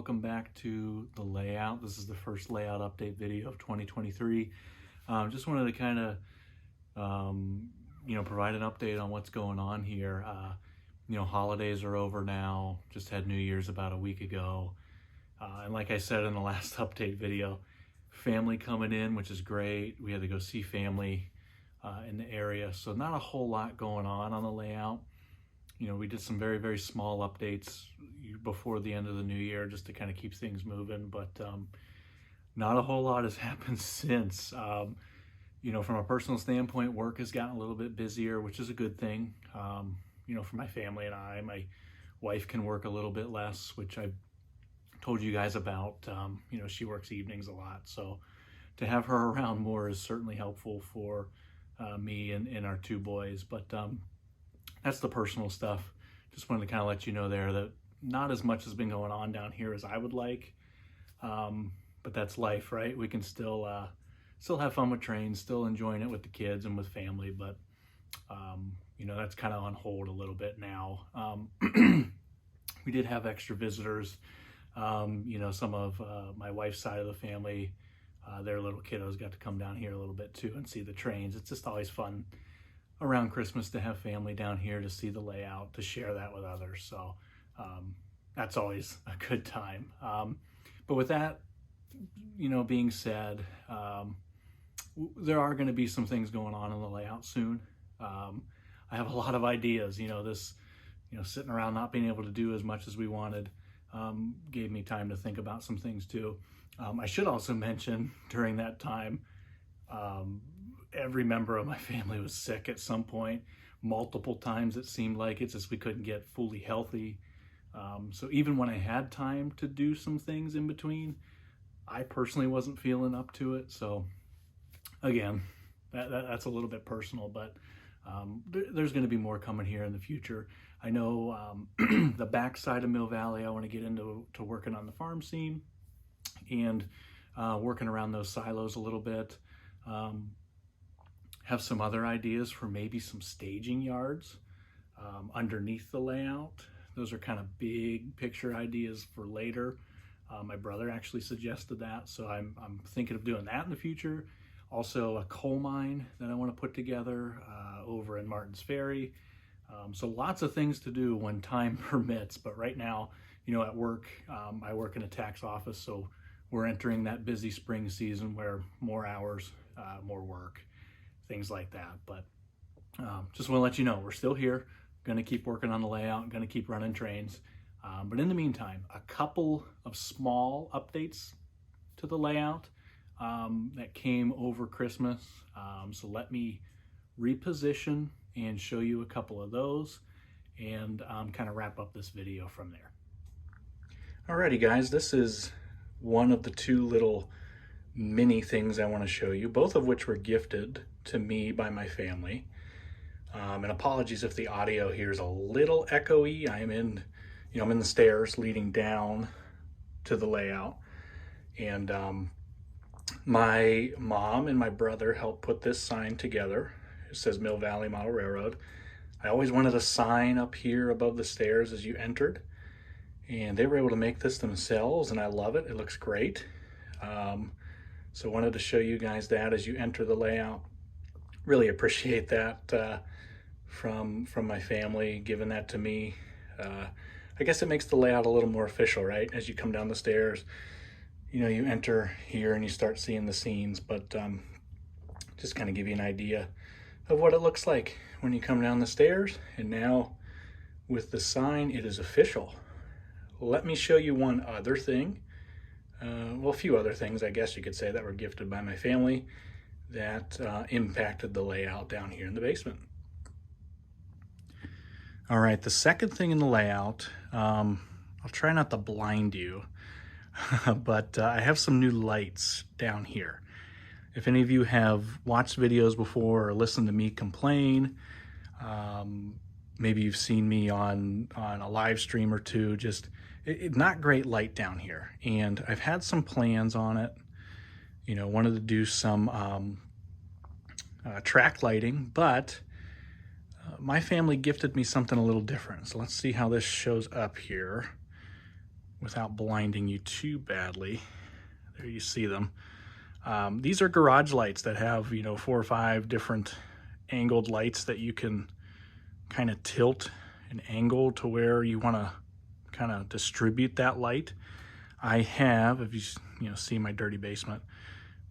welcome back to the layout. This is the first layout update video of 2023. Just wanted to kind of, provide an update on what's going on here. Holidays are over now. Just had New Year's about a week ago. And like I said in the last update video, family coming in, which is great. We had to go see family in the area. So not a whole lot going on the layout. We did some very, very small updates before the end of the new year just to kind of keep things moving, but not a whole lot has happened since. From a personal standpoint, work has gotten a little bit busier, which is a good thing. For my family and my wife can work a little bit less, which I've told you guys about. She works evenings a lot, so to have her around more is certainly helpful for me and our two boys, but that's the personal stuff. Just wanted to kind of let you know there that not as much has been going on down here as I would like, but that's life, right? We can still have fun with trains, still enjoying it with the kids and with family, but that's kind of on hold a little bit now. We did have extra visitors. Some of my wife's side of the family, their little kiddos got to come down here a little bit too and see the trains. It's just always fun around Christmas to have family down here, to see the layout, to share that with others. So that's always a good time. But with that, being said, there are going to be some things going on in the layout soon. I have a lot of ideas. Sitting around not being able to do as much as we wanted gave me time to think about some things too. I should also mention during that time, every member of my family was sick at some point, multiple times it seemed like. It's just we couldn't get fully healthy. So even when I had time to do some things in between, I personally wasn't feeling up to it. So again, that's a little bit personal, but there's going to be more coming here in the future. I know the backside of Mill Valley, I want to get into working on the farm scene and working around those silos a little bit. Have some other ideas for maybe some staging yards underneath the layout. Those are kind of big picture ideas for later. My brother actually suggested that, so I'm thinking of doing that in the future. Also a coal mine that I want to put together over in Martins Ferry. So lots of things to do when time permits, but right now, at work, I work in a tax office, so we're entering that busy spring season where more hours, more work, things like that. But just want to let you know, we're still here, going to keep working on the layout, going to keep running trains. But in the meantime, a couple of small updates to the layout that came over Christmas. So let me reposition and show you a couple of those and kind of wrap up this video from there. Alrighty guys, this is one of the two little mini things I want to show you, both of which were gifted to me by my family. And apologies if the audio here is a little echoey. I'm in the stairs leading down to the layout, and my mom and my brother helped put this sign together. It says Mill Valley Model Railroad. I always wanted a sign up here above the stairs as you entered, and they were able to make this themselves, and I love it. It looks great. So wanted to show you guys that as you enter the layout. Really appreciate that from my family giving that to me. I guess it makes the layout a little more official, right? As you come down the stairs, you enter here and you start seeing the scenes, but just kind of give you an idea of what it looks like when you come down the stairs. And now with the sign, it is official. Let me show you one other thing. A few other things, I guess you could say, that were gifted by my family that impacted the layout down here in the basement. All right, the second thing in the layout, I'll try not to blind you, but I have some new lights down here. If any of you have watched videos before or listened to me complain, maybe you've seen me on a live stream or two, just not great light down here. And I've had some plans on it, wanted to do some track lighting, but my family gifted me something a little different. So let's see how this shows up here without blinding you too badly. There you see them. These are garage lights that have, 4 or 5 different angled lights that you can kind of tilt and angle to where you want to kind of distribute that light. I have, if you see my dirty basement,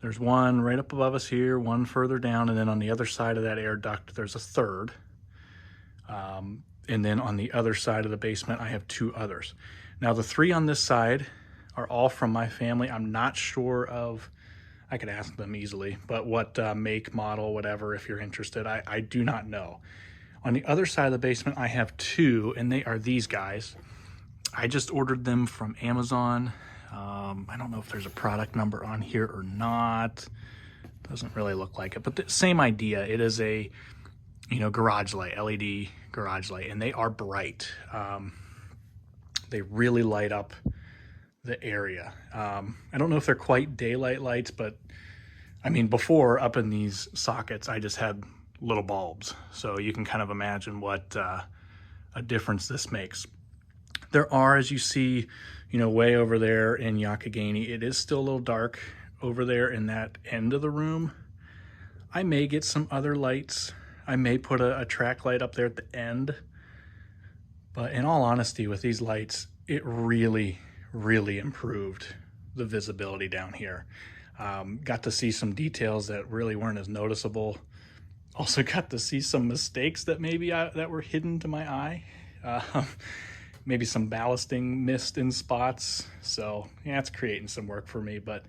there's one right up above us here, one further down, and then on the other side of that air duct, there's a third. And then on the other side of the basement, I have 2 others. Now the 3 on this side are all from my family. I'm not sure of, I could ask them easily, but what make, model, whatever, if you're interested, I do not know. On the other side of the basement, I have 2, and they are these guys. I just ordered them from Amazon. I don't know if there's a product number on here or not. Doesn't really look like it, but the same idea. It is a, garage light, LED garage light, and they are bright. They really light up the area. I don't know if they're quite daylight lights, but I mean, before, up in these sockets, I just had little bulbs. So you can kind of imagine what a difference this makes. There are, as you see, way over there in Youghiogheny, it is still a little dark over there in that end of the room. I may get some other lights. I may put a track light up there at the end. But in all honesty, with these lights, it really, really improved the visibility down here. Got to see some details that really weren't as noticeable. Also got to see some mistakes that maybe that were hidden to my eye. Maybe some ballasting missed in spots. So yeah, it's creating some work for me. But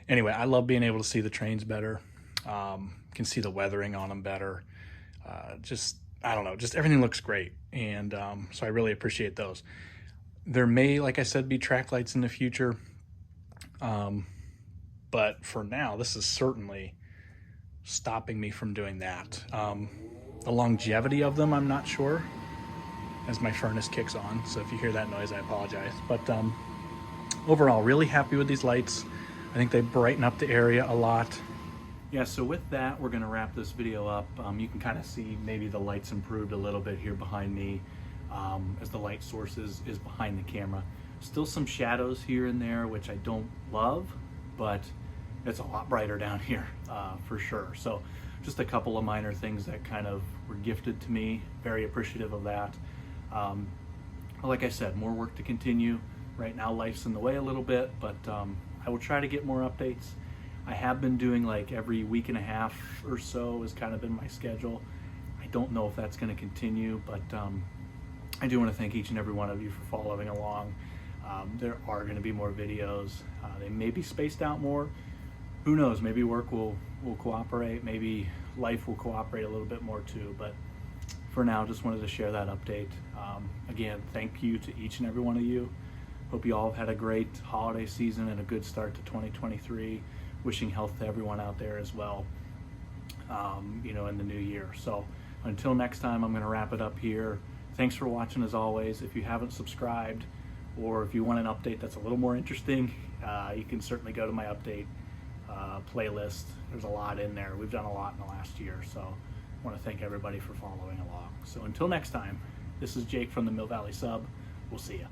anyway, I love being able to see the trains better. Can see the weathering on them better. I don't know, just everything looks great. And so I really appreciate those. There may, like I said, be track lights in the future. But for now, this is certainly stopping me from doing that. The longevity of them, I'm not sure, as my furnace kicks on. So if you hear that noise, I apologize. But overall, really happy with these lights. I think they brighten up the area a lot. Yeah, so with that, we're gonna wrap this video up. You can kind of see maybe the lights improved a little bit here behind me, as the light source is behind the camera. Still some shadows here and there, which I don't love, but it's a lot brighter down here, for sure. So just a couple of minor things that kind of were gifted to me. Very appreciative of that. Like I said, more work to continue. Right now, life's in the way a little bit, but I will try to get more updates. I have been doing like every week and a half or so has kind of been my schedule. I don't know if that's going to continue, but I do want to thank each and every one of you for following along. There are going to be more videos. They may be spaced out more. Who knows? Maybe work will cooperate. Maybe life will cooperate a little bit more too. But for now, just wanted to share that update. Again, thank you to each and every one of you. Hope you all have had a great holiday season and a good start to 2023. Wishing health to everyone out there as well, in the new year. So until next time, I'm going to wrap it up here. Thanks for watching as always. If you haven't subscribed, or if you want an update that's a little more interesting, you can certainly go to my update playlist. There's a lot in there. We've done a lot in the last year, so I want to thank everybody for following along. So until next time, this is Jake from the Mill Valley Sub. We'll see ya.